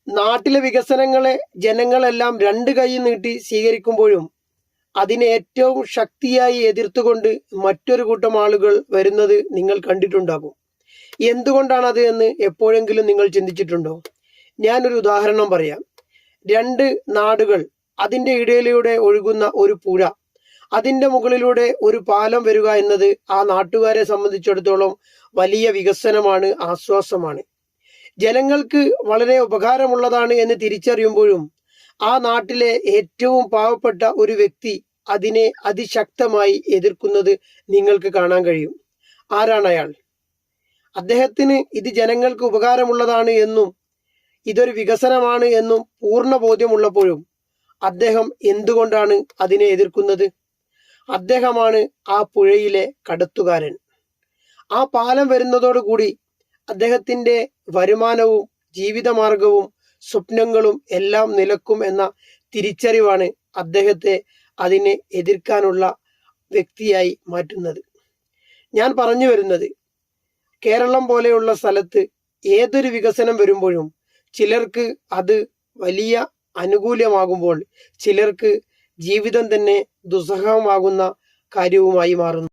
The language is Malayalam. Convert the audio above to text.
നാട്ടിലെ വികസനങ്ങളെ ജനങ്ങളെല്ലാം രണ്ട് കൈ നീട്ടി സ്വീകരിക്കുമ്പോഴും അതിനെ ഏറ്റവും ശക്തിയായി എതിർത്തുകൊണ്ട് മറ്റൊരു കൂട്ടം ആളുകൾ വരുന്നത് നിങ്ങൾ കണ്ടിട്ടുണ്ടാകും. എന്തുകൊണ്ടാണത് എന്ന് എപ്പോഴെങ്കിലും നിങ്ങൾ ചിന്തിച്ചിട്ടുണ്ടോ? ഞാനൊരു ഉദാഹരണം പറയാം. രണ്ട് നാടുകൾ, അതിൻ്റെ ഇടയിലൂടെ ഒഴുകുന്ന ഒരു പുഴ, അതിൻ്റെ മുകളിലൂടെ ഒരു പാലം വരിക എന്നത് ആ നാട്ടുകാരെ സംബന്ധിച്ചിടത്തോളം വലിയ വികസനമാണ്, ആശ്വാസമാണ്. ജനങ്ങൾക്ക് വളരെ ഉപകാരമുള്ളതാണ് എന്ന് തിരിച്ചറിയുമ്പോഴും ആ നാട്ടിലെ ഏറ്റവും പാവപ്പെട്ട ഒരു വ്യക്തി അതിനെ അതിശക്തമായി എതിർക്കുന്നത് നിങ്ങൾക്ക് കാണാൻ കഴിയും. ആരാണ് അയാൾ? അദ്ദേഹത്തിന് ഇത് ജനങ്ങൾക്ക് ഉപകാരമുള്ളതാണ് എന്നും ഇതൊരു വികസനമാണ് എന്നും പൂർണ്ണ ബോധ്യമുള്ളപ്പോഴും അദ്ദേഹം എന്തുകൊണ്ടാണ് അതിനെ എതിർക്കുന്നത്? അദ്ദേഹമാണ് ആ പുഴയിലെ കടത്തുകാരൻ. ആ പാലം വരുന്നതോടുകൂടി അദ്ദേഹത്തിൻ്റെ വരുമാനവും ജീവിതമാർഗവും സ്വപ്നങ്ങളും എല്ലാം നിലക്കും എന്ന തിരിച്ചറിവാണ് അദ്ദേഹത്തെ അതിനെ എതിർക്കാനുള്ള വ്യക്തിയായി മാറ്റുന്നത്. ഞാൻ പറഞ്ഞു വരുന്നത്, കേരളം പോലെയുള്ള സ്ഥലത്ത് ഏതൊരു വികസനം വരുമ്പോഴും ചിലർക്ക് അത് വലിയ അനുകൂലമാകുമ്പോൾ ചിലർക്ക് ജീവിതം തന്നെ ദുസ്സഹമാകുന്ന കാര്യവുമായി മാറുന്നു.